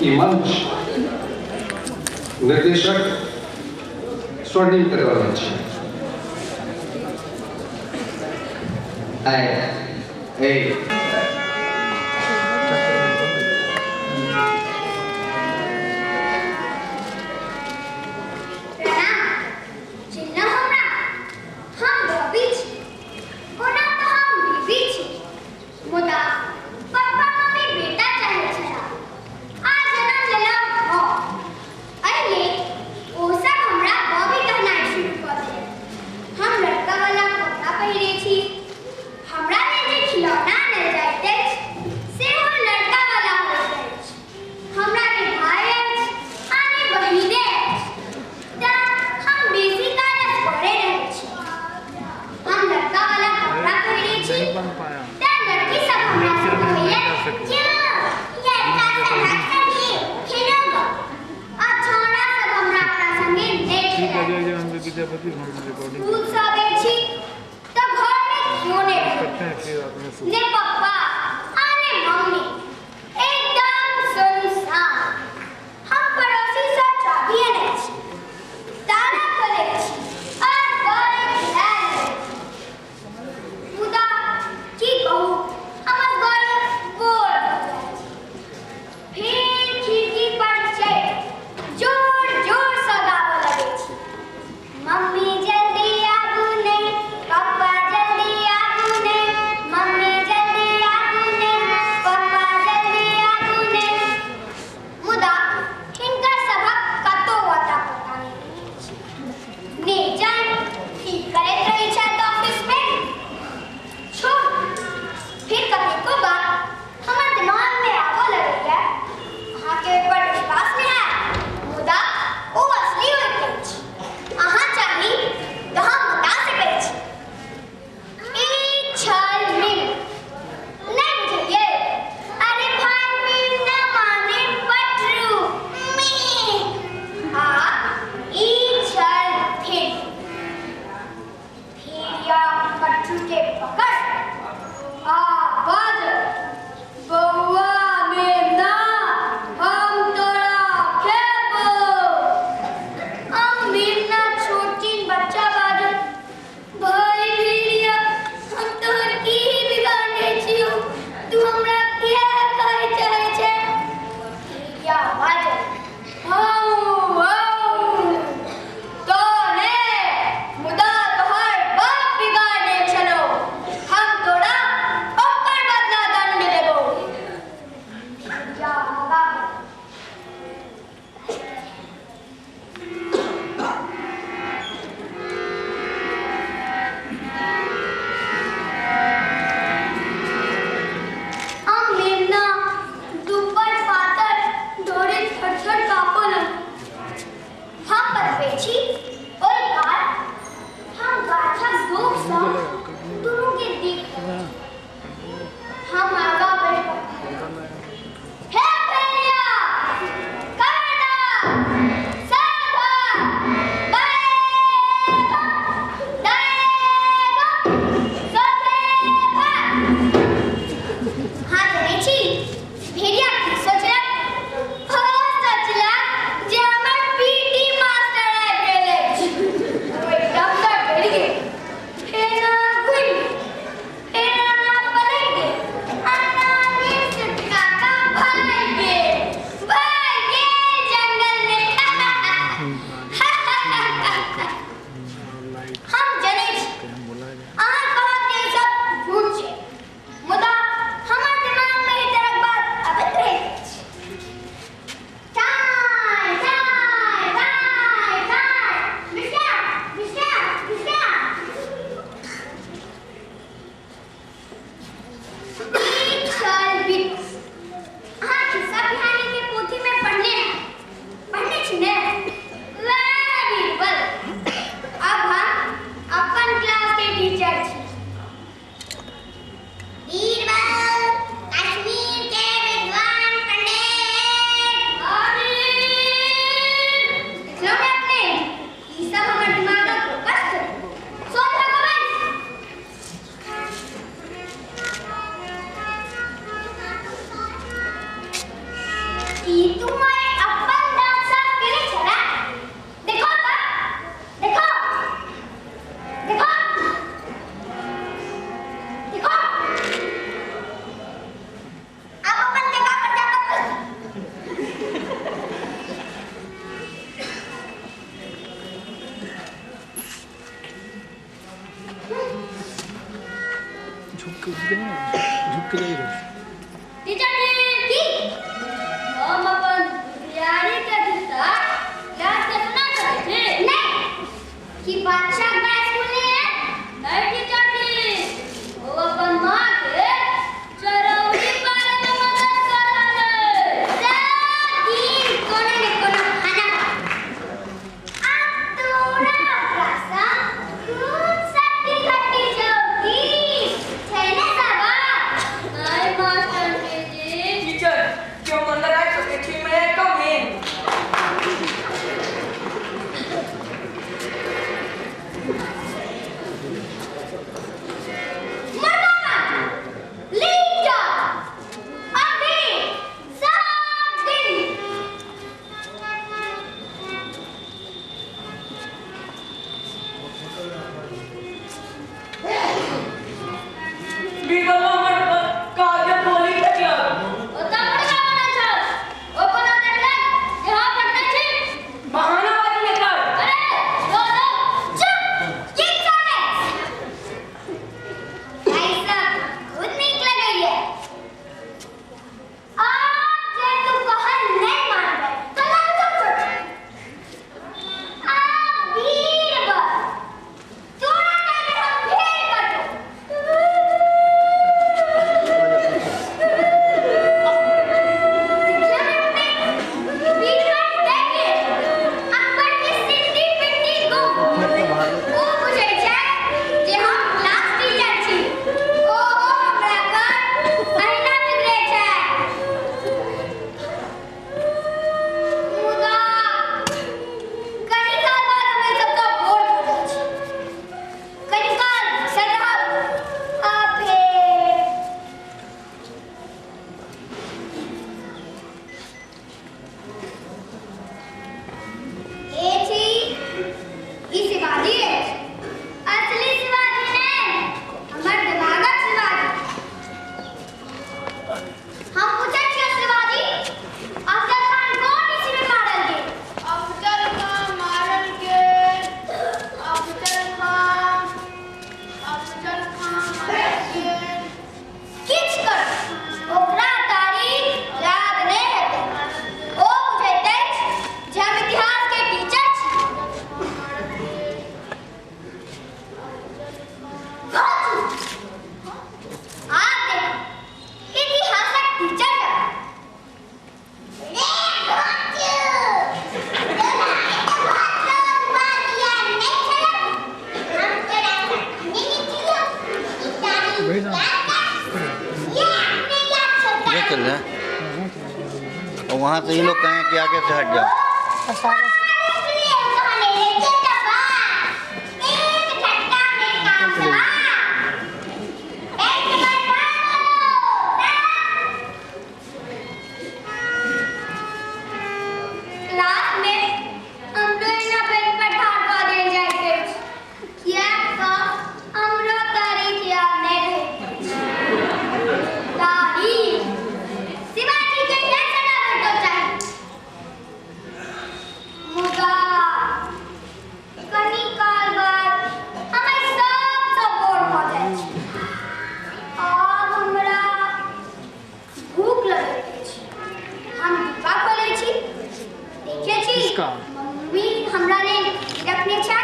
ई मंच निर्देशक स्वर्णिम करवाना चाहिए। मम्मी जल्दी आगू ने, झुक के जाइए। टीचर की हम अपन तैयारी के दिशा क्लास में सुना सकते थे नहीं कि बादशाह का स्कूल नहीं है नहीं टीचर की वो अपन मां के चरौरी पाले में मदद कर रहा है तीन कोने में कोना खाना आप थोड़ा प्रासा खूब सकती घटी जाओगी छेने सबा नहीं मास्टर जी टीचर क्यों अंदर आए तो देखिए मैं कम इन मरदाना लीजा अभी सब दिन बीगल मर कागज बोली क्या ओता पड़का बना छ ओ कोना देखले यहां पढ़ने छी बहाना वाली लेकर अरे दो चुप ये कौन है भाई साहब खुद निकल गई है आज जे तू कहल नहीं मान गए तो लाओ तुम छोड़ आप वीर तोड़ा नहीं हम फेर कटो ये चल रहा है और वहाँ से ये लोग कहें कि आगे से हट जाओ। मम्मी हमरा ने रखने छ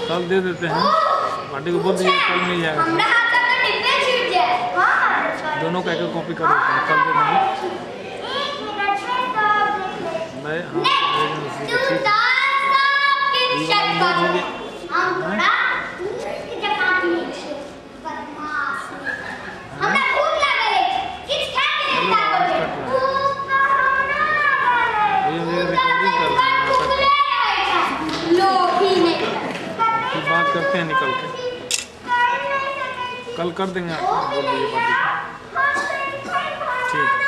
कल दे देते हैं पार्टी को बोल दीजिए कल मिल जाएगा हमरा हाथ का तो डिब्बे छूट जाए हां दोनों का एक कॉपी कर देते हैं कल दे देंगे एक मिनट में तो मैं हाँ तू दास की चेक कर हम थोड़ा की जगह की बदमाश हमरा भूख लागल है किछ खा के नहीं लागल है भूख लोभी नहीं बात करते हैं निकल के कल कर देंगे आपको बोल दीजिए पार्टी ठीक है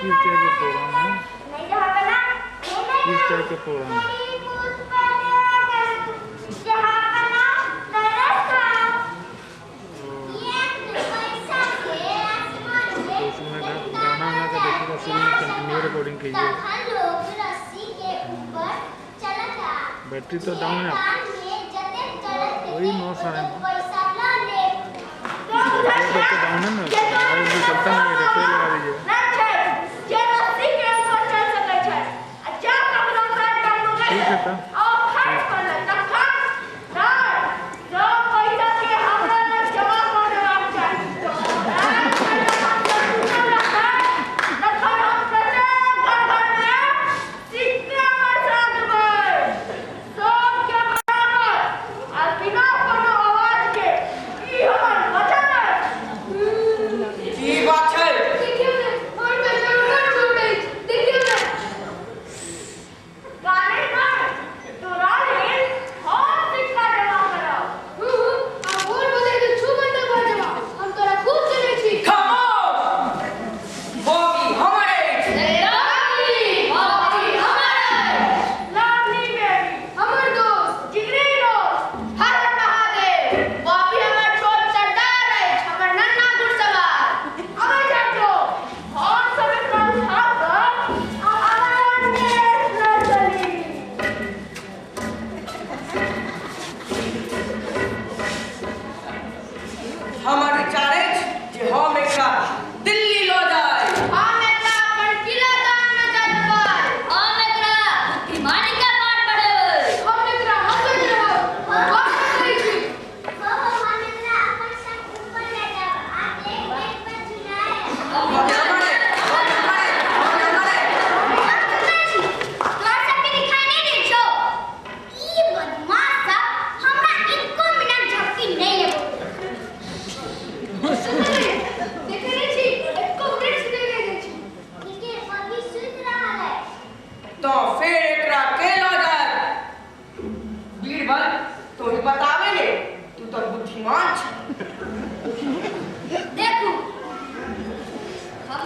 किस टाइप के प्रोग्राम है? नहीं जहाँ पे ना किस टाइप के प्रोग्राम है? जहाँ पे ना तरस था ये पैसा के आसमान तो के उसमें गाना वाना का देखिएगा, शुरू में कंटिन्यू रिकॉर्डिंग कीजिए। तखन लोग रस्सी के ऊपर चला था। बैटरी तो डाउन है कान में जते तरस वही 9 साढ़े पैसा ना ले बैटरी तो डाउन है ना, मोबाइल भी चलता नहीं है, रिपेयर लगा दीजिए। ठीक है तब। ई बात छै खामोश बॉबी हमरे हमर विचार अछि जे हम एकरा दिल्ली लऽ जाय तो फिर एकरा के लऽ जाय बीरबल तो ही बतावे ने तू तो बुद्धिमान छ देखू हम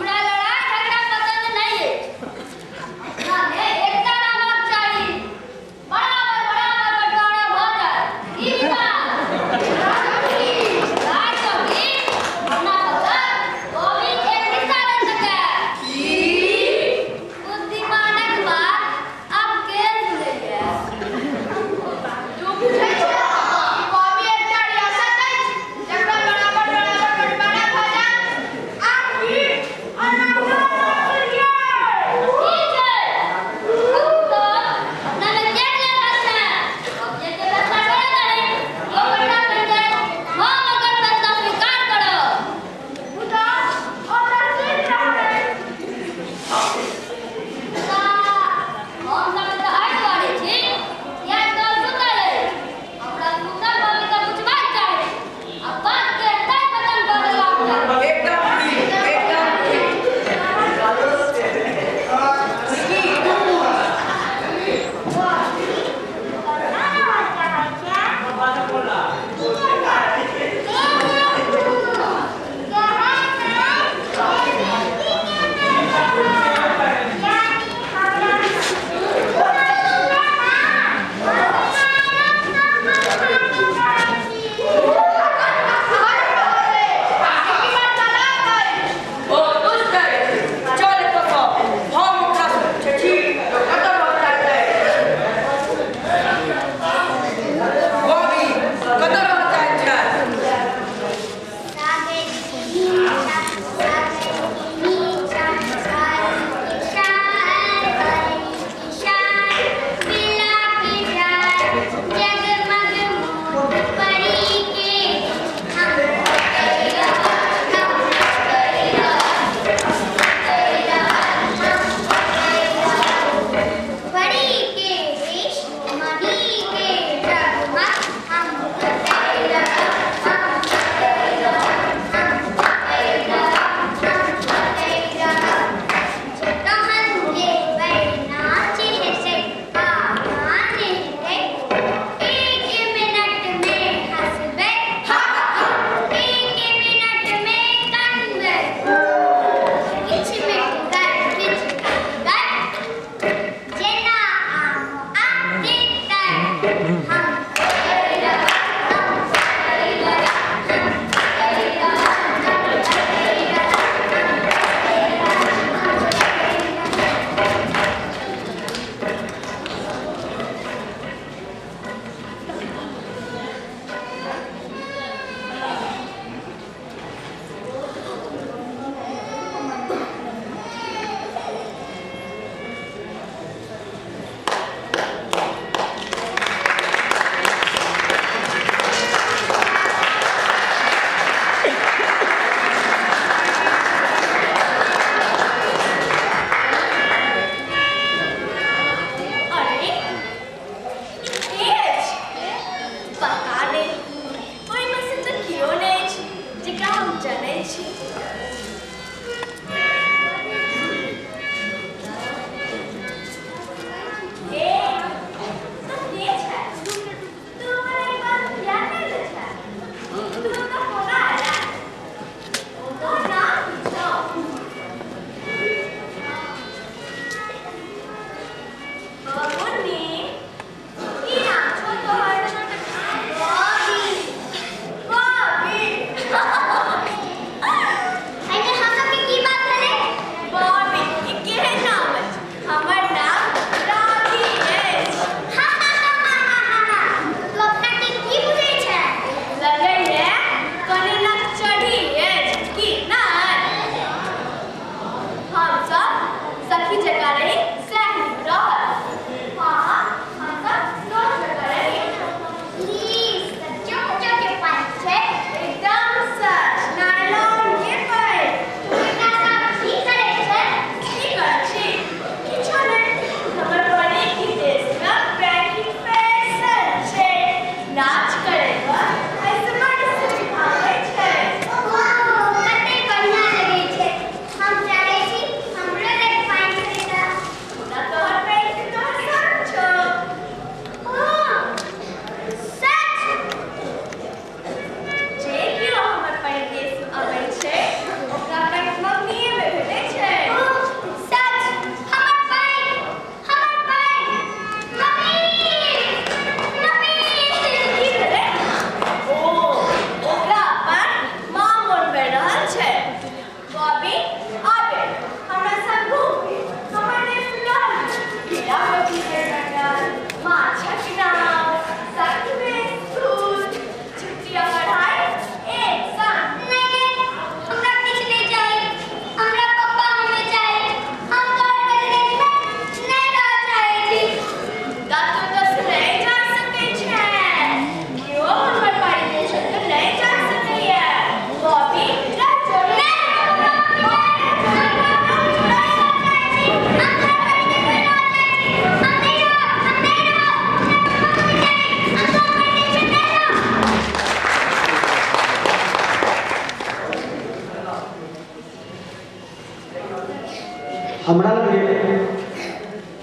हमरा लगे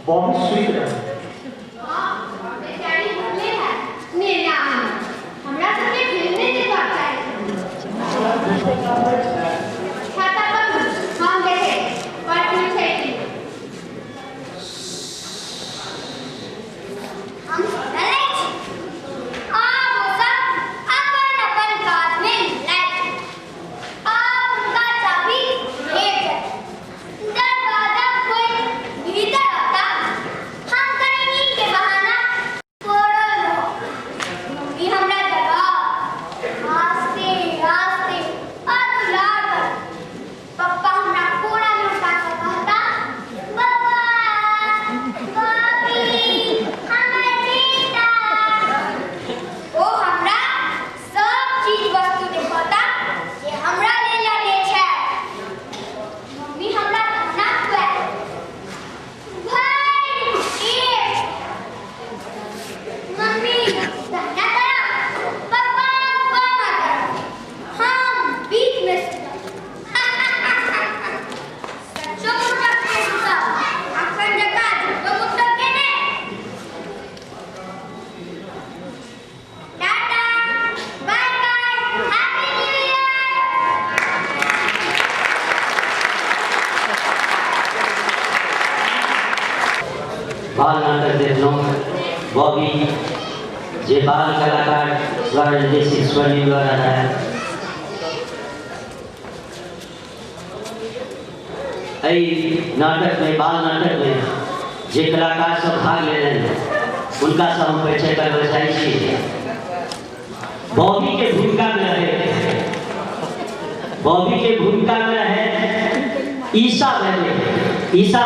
बहुत स्वीट है। हां बेचारी बोले है मेरे आम हमरा सबके खेलने के बात है छाता पर हम देखे पर पूछे कि हम चले आ वो सब अपन अपन काज में लगे आप उनका चाबी ले जाए दरवाजा कोई भीतर आता हम कहीं नींद के बहाना फोड़ो लो मम्मी हमरा जगह आस्ते आस्ते अदुलार कर पापा हमरा कोड़ा में उठा के कहता बाबा बाबी हमर बेटा ओ हमरा सब चीज वस्तु दिखाता कि हमरा ले ले छै मम्मी हमरा खाना खुआ भाई मम्मी दाना करा पापा पापा हम बीच में सच्चो मुट्ठा के सब अखन जका झूठो मुट्ठा के ने ta-ta bye bye happy new year बाल नाटक देखना बॉबी जे बाल कलाकार द्वारा निर्देशित स्वर्णिम द्वारा है नाटक में बाल नाटक में जे कलाकार सब भाग ले रहे हैं उनका सब हम परिचय करना चाहिए। बॉबी के भूमिका में रहे ईशा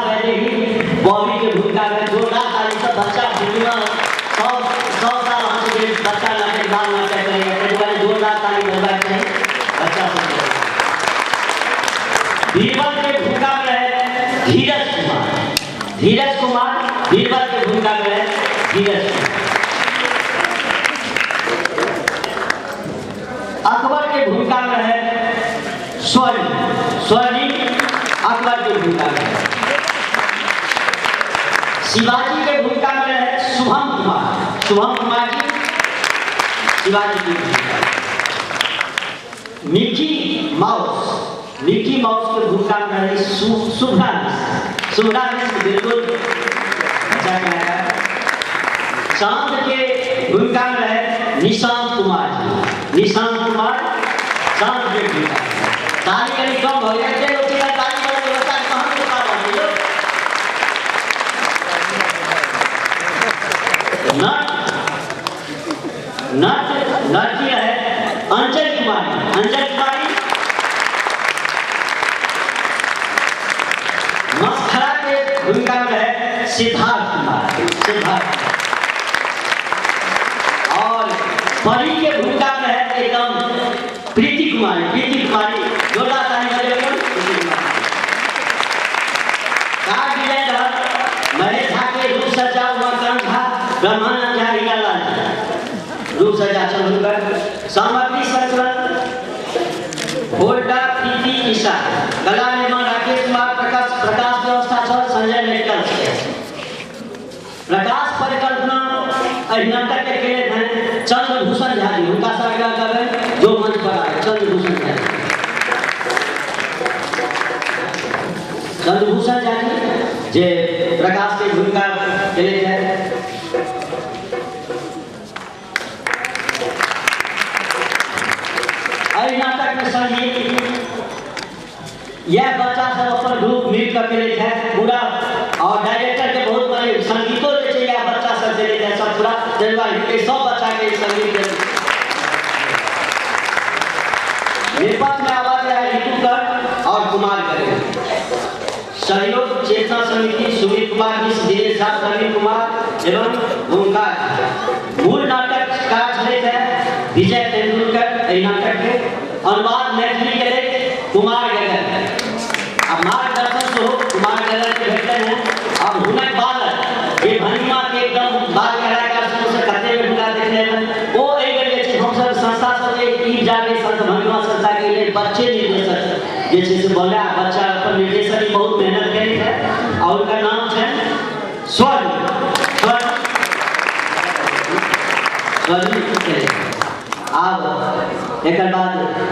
वैदे ही बॉबी के भूमिका में जोरदार ताली से बच्चा भूमिका 100 साल हमसे बच्चा नाटक बाल नाटक करेगा तो जोरदार ताली बजवा के बच्चा सब बीरबल के भूमिका में है धीरज कुमार बीरबल के भूमिका में है धीरज अकबर के भूमिका में है स्वर्णी अकबर की भूमिका में शिवाजी के भूमिका में है शुभम कुमार जी शिवाजी की भूमिका। मिकी माउस के भूमिका में है शुभ्रा मिश्र बिल्कुल अच्छा कहेगा। चांद के भूमिका में है निशांत कुमार चांद के भूमिका ताली कहीं कम हो गया ताली बता कहाँ से नट है अंचल कुमारी मस्खरा के भूमिका में है सिद्धार्थ और परी के भूमिका में है एकदम प्रीति कुमारी जोरदार ताली बजाइए। कार्ड डिजाइनर महेश झा के रूप सज्जा हुआ झा ब्रह्मानंद झा हीरालाल रूप सज्जा चंद्रकर सामग्री संकलन होल्डर प्रीति ईशा कला निर्माण राकेश कुमार प्रकाश व्यवस्था छल संजय मेडिकल प्रकाश परिकल्पना नाटक के केले हैं चंद्रभूषण झा जी उनका स्वागत करें जो मंच पर आए चंद्रभूषण झा जी जे प्रकाश के भूमिका केले हैं। नाटक में संगीत यह बच्चा सब अपन ग्रुप मिलकर केले हैं पूरा और डायरेक्टर के बहुत बड़े संगीतों जैसे यह बच्चा सब चले जाए सब पूरा सब बच्चा के संगीत निर्पक्ष में आवाज है ऋतुकर और कुमार करेंगे। सहयोग चेतना समिति सुमित कुमार जी दिनेश झा प्रवीण कुमार एवं उनका मूल नाटक का है विजय तेंदुलकर नाटक के अनुवाद मैथिली के कुमार गगन अब मार्गदर्शन से हो कुमार गगन के भेटते हैं। अब हुनक बालक ये भनिमा के एकदम बात कराएगा से कते में ढुका देखने में वो एक जैसे हम सब संस्था सब एक जाके संत भनिमा संस्था के लिए बच्चे निर्देशक जैसे से बोला बच्चा पर निर्देशक बहुत मेहनत करी है और का नाम है स्वर्ण स्वर्ण स्वर्ण आब एक बाद